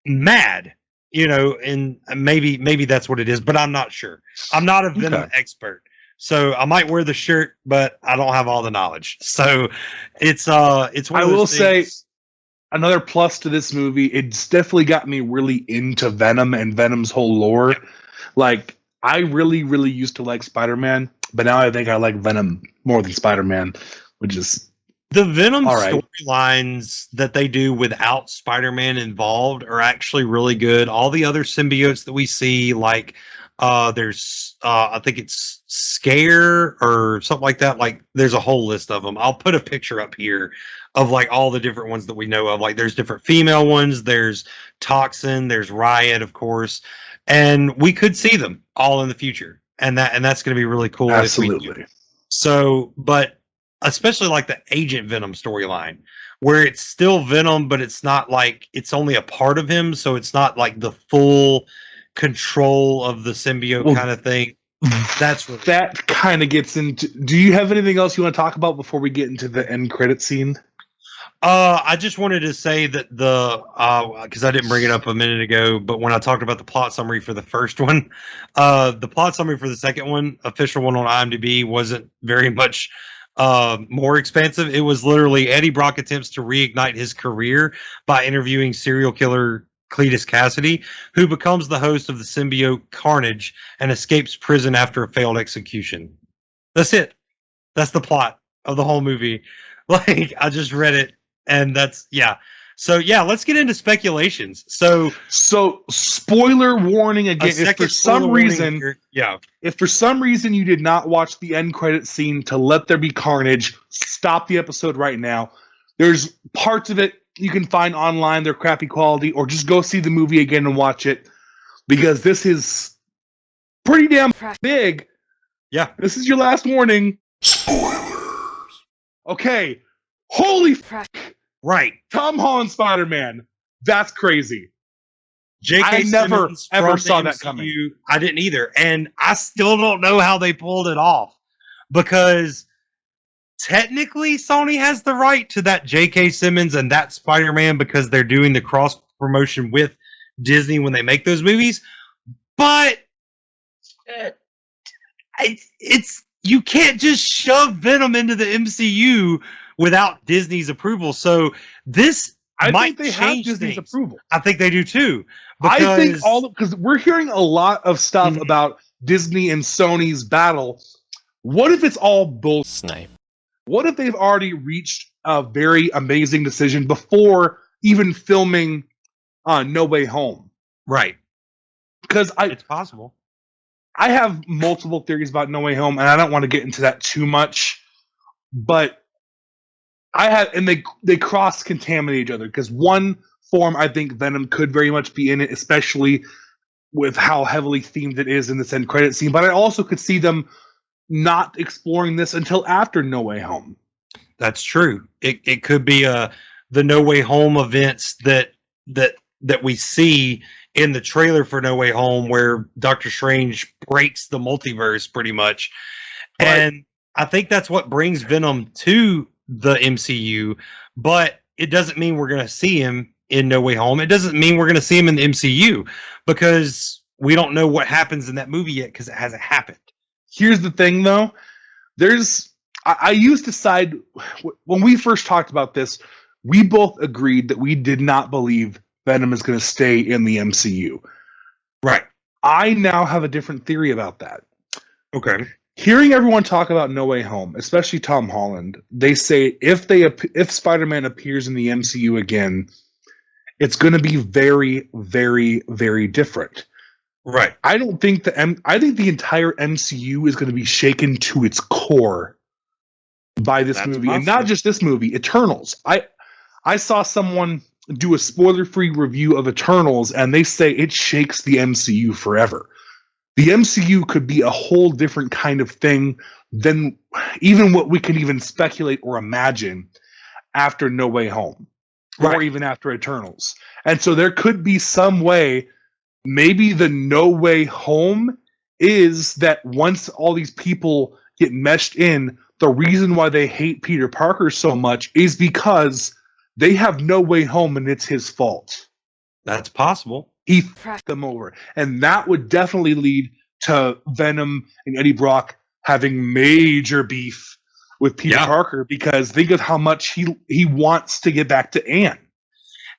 mad, and maybe that's what it is, but I'm not sure. I'm not a Venom expert. So I might wear the shirt, but I don't have all the knowledge. So it's one of I will say another plus to this movie, it's definitely got me really into Venom and Venom's whole lore. Like I really, really used to like Spider-Man, but now I think I like Venom more than Spider-Man, which is the Venom storylines that they do without Spider-Man involved are actually really good. All the other symbiotes that we see, like there's I think it's Scare or something like that. Like there's a whole list of them. I'll put a picture up here of like all the different ones that we know of. Like there's different female ones. There's Toxin. There's Riot, of course, and we could see them all in the future, and that's going to be really cool. Absolutely. So, but especially like the Agent Venom storyline, where it's still Venom, but it's not like it's only a part of him, so it's not like the full control of the symbiote kind of thing. That's what that kind of gets into. Do you have anything else you want to talk about before we get into the end credit scene? I just wanted to say that because I didn't bring it up a minute ago, but when I talked about the plot summary for the first one, the plot summary for the second one, official one on IMDb, wasn't very much more expansive. It was literally Eddie Brock attempts to reignite his career by interviewing serial killer Cletus Cassidy, who becomes the host of the symbiote Carnage and escapes prison after a failed execution. That's it. That's the plot of the whole movie. Like, I just read it, and that's, yeah. So, yeah, let's get into speculations. So spoiler warning again. If for some reason you did not watch the end credit scene to Let There Be Carnage, stop the episode right now. There's parts of it you can find online, they're crappy quality, or just go see the movie again and watch it, because this is pretty damn big. Yeah. This is your last warning. Okay. Holy fuck. Right. Tom Holland Spider-Man. That's crazy. J.K. I never Simmons ever from saw the that coming. MCU. I didn't either. And I still don't know how they pulled it off, because technically Sony has the right to that J.K. Simmons and that Spider-Man because they're doing the cross promotion with Disney when they make those movies. But it's you can't just shove Venom into the MCU without Disney's approval. So this might think they change have Disney's things. approval. I think they do too. I think because we're hearing a lot of stuff about Disney and Sony's battle. What if it's all bullshit? Snipe. What if they've already reached a very amazing decision before even filming No Way Home? Right. Because it's possible. I have multiple theories about No Way Home, and I don't want to get into that too much. But they cross-contaminate each other, because one form I think Venom could very much be in it, especially with how heavily themed it is in this end credit scene. But I also could see them not exploring this until after No Way Home. That's true. It could be the No Way Home events that we see in the trailer for No Way Home, where Doctor Strange breaks the multiverse pretty much. Right. And I think that's what brings Venom to the MCU, but it doesn't mean we're going to see him in No Way Home. It doesn't mean we're going to see him in the MCU, because we don't know what happens in that movie yet, because it hasn't happened. Here's the thing, though. I used to side, when we first talked about this, we both agreed that we did not believe Venom is going to stay in the MCU. Right. I now have a different theory about that. Okay. Hearing everyone talk about No Way Home, especially Tom Holland, they say if Spider-Man appears in the MCU again, it's going to be very, very, very different. Right. I think the entire MCU is going to be shaken to its core by this movie, and not just this movie, Eternals. I saw someone do a spoiler-free review of Eternals, and they say it shakes the MCU forever. The MCU could be a whole different kind of thing than even what we can even speculate or imagine after No Way Home. or even after Eternals. And so there could be some way, maybe the No Way Home is that once all these people get meshed in, the reason why they hate Peter Parker so much is because they have no way home and it's his fault. That's possible. He fucked them over. And that would definitely lead to Venom and Eddie Brock having major beef with Peter Parker, because think of how much he wants to get back to Anne.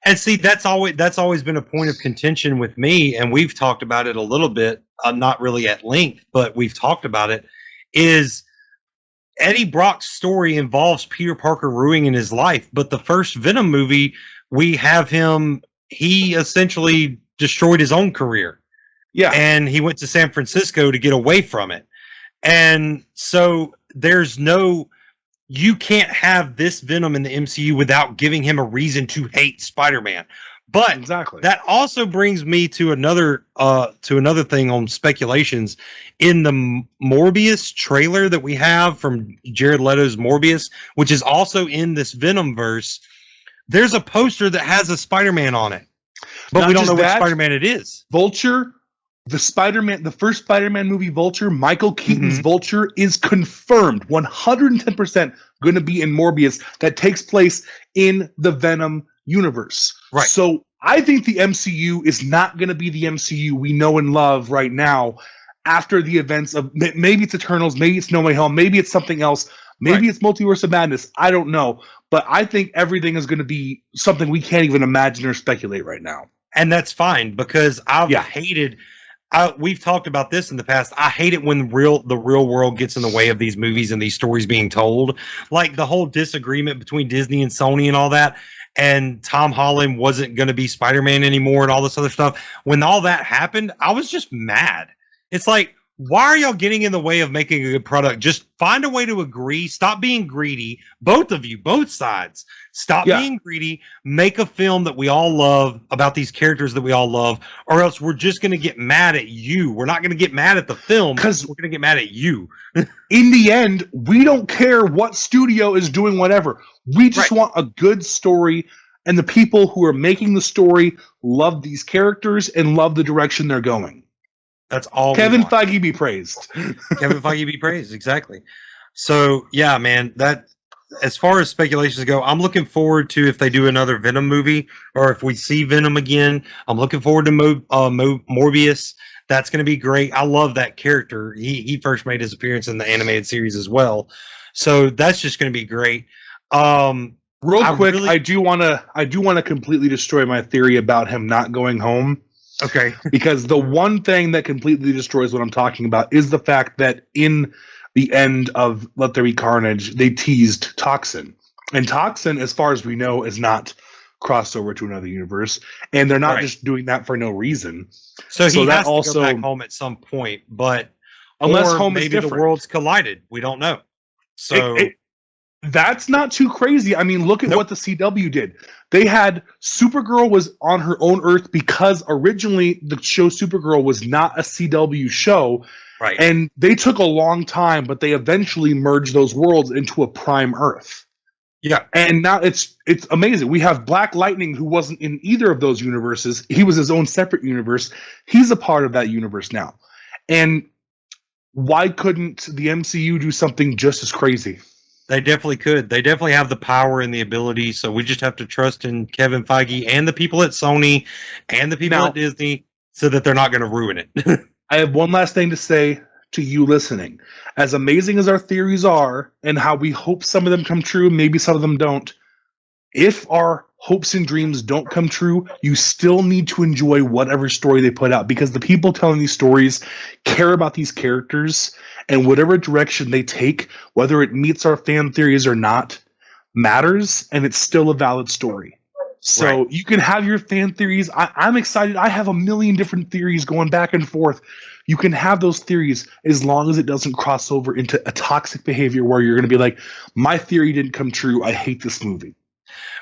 And see, that's always been a point of contention with me, and we've talked about it a little bit, not really at length, but we've talked about it, is Eddie Brock's story involves Peter Parker ruining his life, but the first Venom movie, we have he essentially destroyed his own career. Yeah. And he went to San Francisco to get away from it. And so you can't have this Venom in the MCU without giving him a reason to hate Spider-Man. But exactly, that also brings me to another thing on speculations. In the Morbius trailer that we have from Jared Leto's Morbius, which is also in this Venomverse, there's a poster that has a Spider-Man on it, but we don't know which Spider-Man it is. Vulture, the first Spider-Man movie, Vulture, Michael Keaton's Vulture, is confirmed 110% going to be in Morbius, that takes place in the Venom universe. Right. So I think the MCU is not going to be the MCU we know and love right now after the events of, maybe it's Eternals, maybe it's No Way Home, maybe it's something else, maybe it's Multiverse of Madness. I don't know. But I think everything is going to be something we can't even imagine or speculate right now. And that's fine, because I've hated... we've talked about this in the past. I hate it when the real world gets in the way of these movies and these stories being told. Like the whole disagreement between Disney and Sony and all that, and Tom Holland wasn't going to be Spider-Man anymore and all this other stuff. When all that happened, I was just mad. It's like, why are y'all getting in the way of making a good product? Just find a way to agree. Stop being greedy. Both of you, both sides. Stop being greedy. Make a film that we all love about these characters that we all love, or else we're just going to get mad at you. We're not going to get mad at the film, because we're going to get mad at you. In the end, we don't care what studio is doing whatever. We just want a good story, and the people who are making the story love these characters and love the direction they're going. That's all. Kevin Feige be praised. Kevin Feige be praised. Exactly. So yeah, man, that as far as speculations go, I'm looking forward to if they do another Venom movie, or if we see Venom again. I'm looking forward to Morbius. That's going to be great. I love that character. He first made his appearance in the animated series as well. So that's just going to be great. Real quick, I do want to completely destroy my theory about him not going home. Okay. Because the one thing that completely destroys what I'm talking about is the fact that in the end of Let There Be Carnage, they teased Toxin. And Toxin, as far as we know, is not crossed over to another universe. And they're not just doing that for no reason. So he has to go back home at some point, but unless home maybe is different. The worlds collided. We don't know. So that's not too crazy. I mean, look at what the CW did. They had Supergirl was on her own Earth because originally the show Supergirl was not a CW show. Right. And they took a long time, but they eventually merged those worlds into a prime Earth. Yeah. And now it's amazing. We have Black Lightning, who wasn't in either of those universes. He was his own separate universe. He's a part of that universe now. And why couldn't the MCU do something just as crazy? They definitely could. They definitely have the power and the ability. So we just have to trust in Kevin Feige and the people at Sony and the people at Disney so that they're not going to ruin it. I have one last thing to say to you listening. As amazing as our theories are and how we hope some of them come true, maybe some of them don't, if our hopes and dreams don't come true, you still need to enjoy whatever story they put out, because the people telling these stories care about these characters, and whatever direction they take, whether it meets our fan theories or not, matters, and it's still a valid story. So you can have your fan theories. I'm excited. I have a million different theories going back and forth. You can have those theories as long as it doesn't cross over into a toxic behavior where you're going to be like, my theory didn't come true. I hate this movie.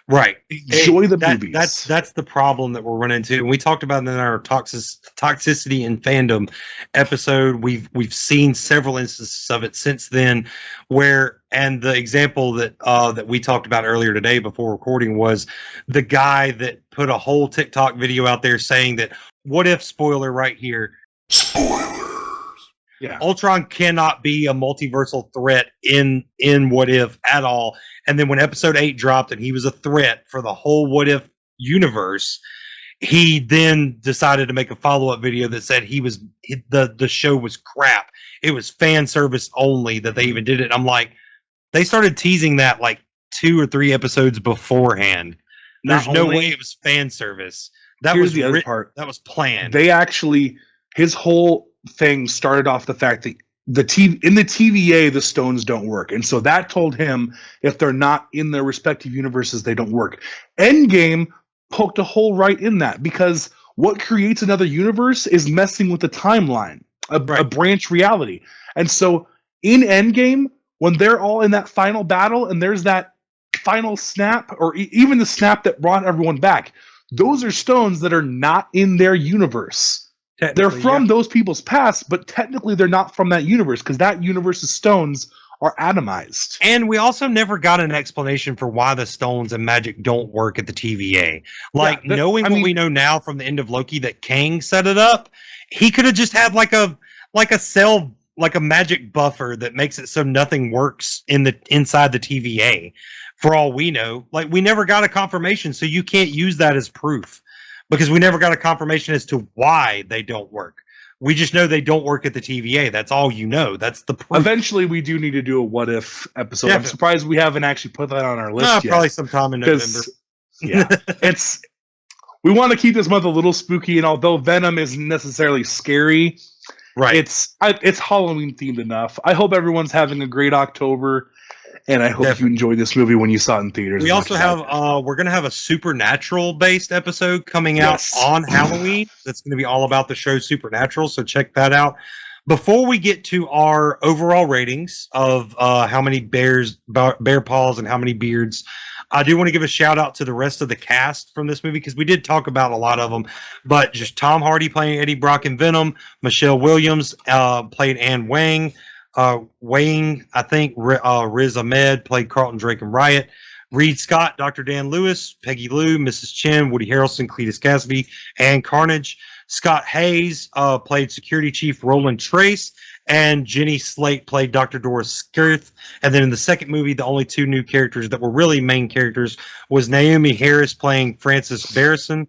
Right. Enjoy the movies. That's the problem that we're running into. And we talked about it in our toxicity in fandom episode. We've seen several instances of it since then where And the example that we talked about earlier today before recording was the guy that put a whole TikTok video out there saying that, what if, spoiler right here, Yeah. Ultron cannot be a multiversal threat in What If at all. And then when episode 8 dropped and he was a threat for the whole What If universe, he then decided to make a follow-up video that said the show was crap. It was fan service only that they even did it. I'm like, they started teasing that like 2 or 3 episodes beforehand. There's no way it was fan service. That was the other part. That was planned. They actually, his whole thing started off the fact that in the TVA, the stones don't work. And so that told him if they're not in their respective universes, they don't work. Endgame poked a hole right in that, because what creates another universe is messing with the timeline, a branch reality. And so in Endgame, when they're all in that final battle and there's that final snap, or even the snap that brought everyone back, those are stones that are not in their universe. They're from those people's past, but technically they're not from that universe, because that universe's stones are atomized. And we also never got an explanation for why the stones and magic don't work at the TVA. Like, knowing what we know now from the end of Loki that Kang set it up, he could have just had like a cell, like a magic buffer that makes it so nothing works inside the TVA. For all we know, like, we never got a confirmation, so you can't use that as proof, because we never got a confirmation as to why they don't work. We just know they don't work at the TVA. That's all you know. That's the proof. Eventually, we do need to do a What If episode. I'm surprised we haven't actually put that on our list yet. Probably sometime in November. Yeah, we want to keep this month a little spooky, and although Venom isn't necessarily scary, right? It's Halloween themed enough. I hope everyone's having a great October. And I hope you enjoyed this movie when you saw it in theaters. We also have, we're going to have a Supernatural-based episode coming out on Halloween. That's going to be all about the show Supernatural, so check that out. Before we get to our overall ratings of how many bear paws and how many beards, I do want to give a shout-out to the rest of the cast from this movie, because we did talk about a lot of them. But just Tom Hardy playing Eddie Brock in Venom, Michelle Williams played Anne Wang, Wayne, I think, Riz Ahmed played Carlton Drake and Riot. Reed Scott, Dr. Dan Lewis, Peggy Lou, Mrs. Chen, Woody Harrelson, Cletus Cassidy, and Carnage. Scott Hayes played Security Chief Roland Trace, and Jenny Slate played Dr. Doris Skirth. And then in the second movie, the only 2 new characters that were really main characters was Naomi Harris playing Frances Barrison,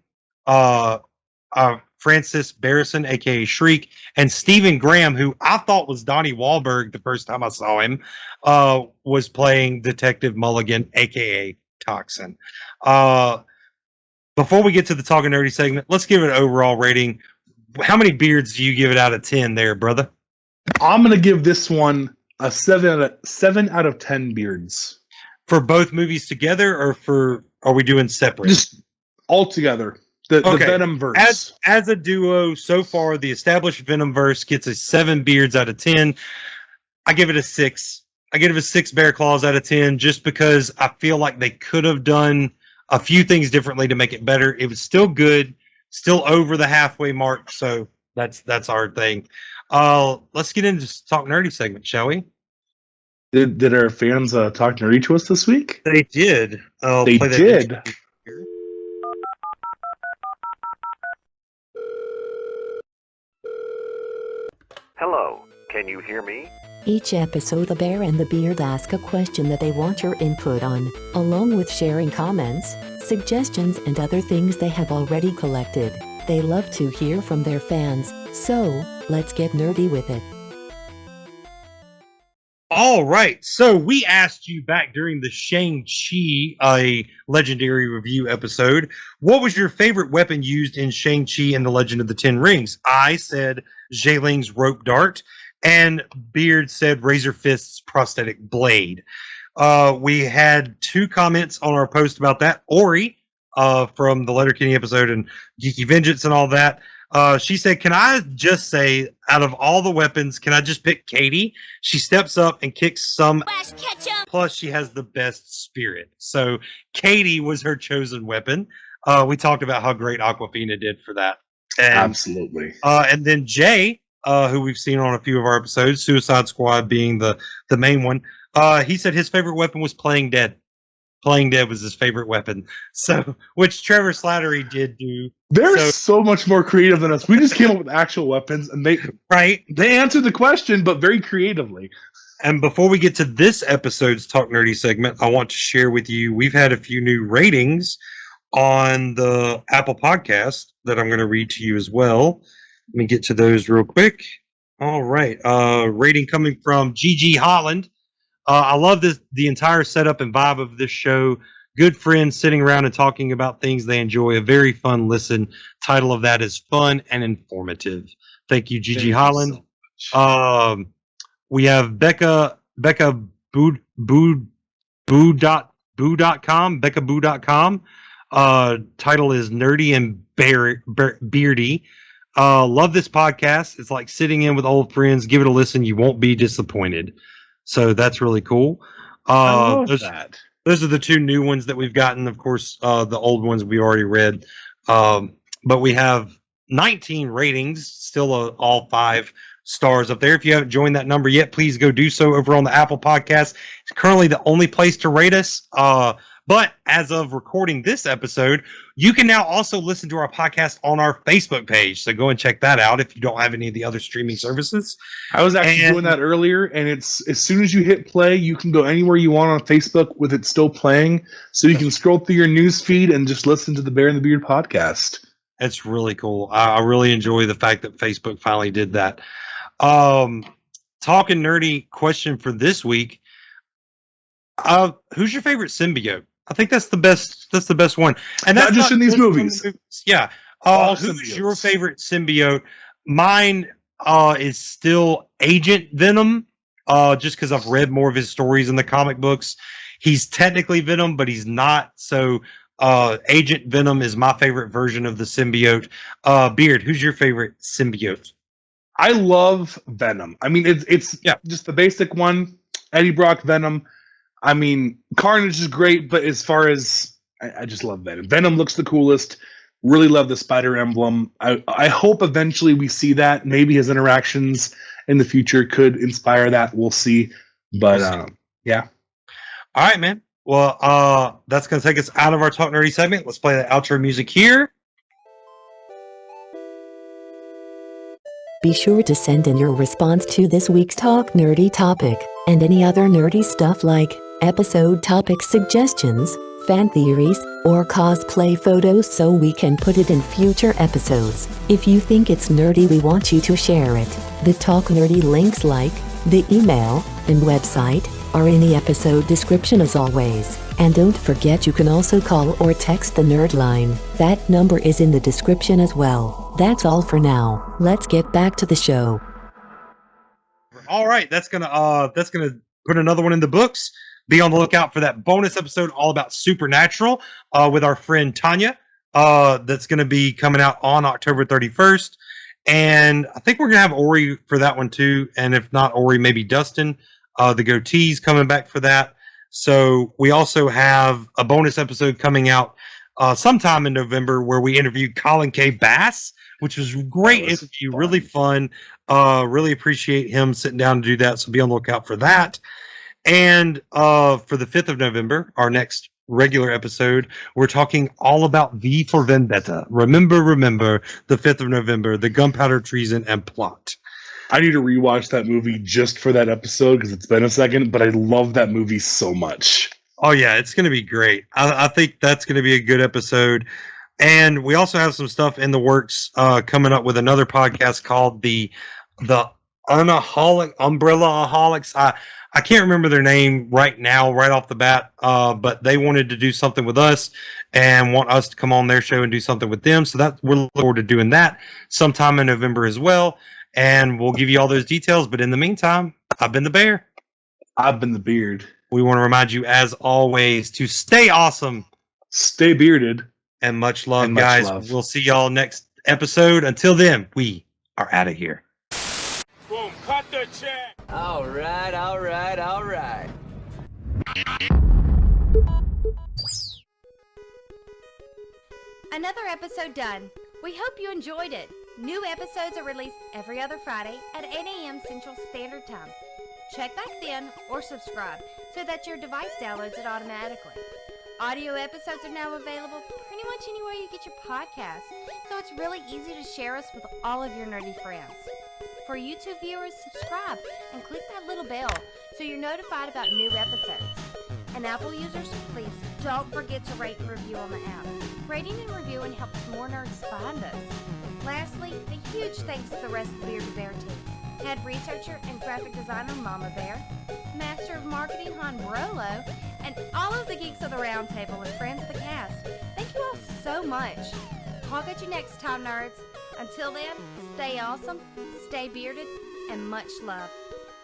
aka Shriek, and Stephen Graham, who I thought was Donnie Wahlberg the first time I saw him, was playing Detective Mulligan, aka Toxin. Before we get to the Talking Nerdy segment, let's give it an overall rating. How many beards do you give it out of 10 there, brother? I'm going to give this one a 7 out of 10 beards. For both movies together, or are we doing separate? Just all together. The Venomverse. As a duo, so far, the established Venomverse gets a 7 beards out of 10. I give it a 6. I give it a 6 bear claws out of 10, just because I feel like they could have done a few things differently to make it better. It was still good, still over the halfway mark, so that's our thing. Let's get into the Talk Nerdy segment, shall we? Did our fans talk nerdy to us this week? They did. They did. Hello, can you hear me? Each episode, the Bear and the Beard ask a question that they want your input on, along with sharing comments, suggestions, and other things they have already collected. They love to hear from their fans, so let's get nerdy with it. All right, so we asked you back during the Shang-Chi, a Legendary Review episode, what was your favorite weapon used in Shang-Chi and the Legend of the Ten Rings? I said Xialing's rope dart, and Beard said Razor Fist's prosthetic blade. We had 2 comments on our post about that. Ori, from the Letterkenny episode and Geeky Vengeance and all that, she said, can I just say, out of all the weapons, can I just pick Katie? She steps up and kicks some, plus she has the best spirit. So Katie was her chosen weapon. We talked about how great Aquafina did for that. And, absolutely. And then Jay who we've seen on a few of our episodes, Suicide Squad being the main one. He said his favorite weapon was playing dead. Playing dead was his favorite weapon. So, which Trevor Slattery did do. They're so much more creative than us. We just came up with actual weapons, and they answered the question, but very creatively. And before we get to this episode's Talk Nerdy segment, I want to share with you, we've had a few new ratings on the Apple Podcast that I'm going to read to you as well. Let me get to those real quick. All right. Rating coming from GG Holland. I love the entire setup and vibe of this show. Good friends sitting around and talking about things they enjoy. A very fun listen. Title of that is Fun and Informative. Thank you, GG Holland. So we have Becca Boo.com. BeccaBoo.com. Title is Nerdy and Beardy. Love this podcast. It's like sitting in with old friends. Give it a listen. You won't be disappointed. So that's really cool. I love that. Those are the two new ones that we've gotten. Of course, the old ones we already read. But we have 19 ratings, still all 5 stars up there. If you haven't joined that number yet, please go do so over on the Apple Podcast. It's currently the only place to rate us. But as of recording this episode, you can now also listen to our podcast on our Facebook page. So go and check that out if you don't have any of the other streaming services. I was actually doing that earlier, and it's as soon as you hit play, you can go anywhere you want on Facebook with it still playing. So you can scroll through your news feed and just listen to the Bear and the Beard podcast. It's really cool. I really enjoy the fact that Facebook finally did that. Talking nerdy question for this week. Who's your favorite symbiote? I think that's the best. That's the best one, and that's not just in these movies. Yeah. Who's your favorite symbiote? Mine is still Agent Venom. Just because I've read more of his stories in the comic books. He's technically Venom, but he's not. So, Agent Venom is my favorite version of the symbiote. Beard, who's your favorite symbiote? I love Venom. I mean, it's just the basic one. Eddie Brock Venom. I mean, Carnage is great, but as far as I just love Venom. Venom looks the coolest. Really love the spider emblem. I hope eventually we see that. Maybe his interactions in the future could inspire that. We'll see. But yeah. All right, man. Well, that's going to take us out of our Talk Nerdy segment. Let's play the outro music here. Be sure to send in your response to this week's Talk Nerdy topic and any other nerdy stuff like episode topic suggestions, fan theories, or cosplay photos so we can put it in future episodes. If you think it's nerdy, we want you to share it. The Talk Nerdy links like the email and website are in the episode description as always. And don't forget you can also call or text the Nerd line. That number is in the description as well. That's all for now. Let's get back to the show. All right, that's gonna put another one in the books. Be on the lookout for that bonus episode all about Supernatural with our friend Tanya. That's going to be coming out on October 31st. And I think we're going to have Ori for that one too. And if not Ori, maybe Dustin. The goatee's coming back for that. So we also have a bonus episode coming out sometime in November where we interviewed Colin K. Bass, which was a great interview, really fun. Really appreciate him sitting down to do that. So be on the lookout for that. And for the 5th of November, our next regular episode, we're talking all about V for Vendetta. Remember, the 5th of November, the Gunpowder Treason and Plot. I need to rewatch that movie just for that episode because it's been a second, but I love that movie so much. Oh, yeah, it's going to be great. I think that's going to be a good episode. And we also have some stuff in the works coming up with another podcast called the Umbrella-aholics. I can't remember their name right now, right off the bat, but they wanted to do something with us and want us to come on their show and do something with them. So we're looking forward to doing that sometime in November as well. And we'll give you all those details. But in the meantime, I've been the Bear. I've been the Beard. We want to remind you, as always, to stay awesome, stay bearded, and much love, guys. We'll see y'all next episode. Until then, we are out of here. Boom, cut the check. All right. Another episode done. We hope you enjoyed it. New episodes are released every other Friday at 8 a.m. Central Standard Time. Check back then or subscribe so that your device downloads it automatically. Audio episodes are now available pretty much anywhere you get your podcasts, so it's really easy to share us with all of your nerdy friends. For YouTube viewers, subscribe and click that little bell so you're notified about new episodes. And Apple users, please don't forget to rate and review on the app. Rating and reviewing helps more nerds find us. Lastly, a huge thanks to the rest of the Bearded Bear team. Head researcher and graphic designer Mama Bear, Master of Marketing Han Brolo, and all of the geeks of the round table and friends of the cast. Thank you all so much. Talk at you next time, nerds. Until then, stay awesome, stay bearded, and much love.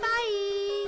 Bye!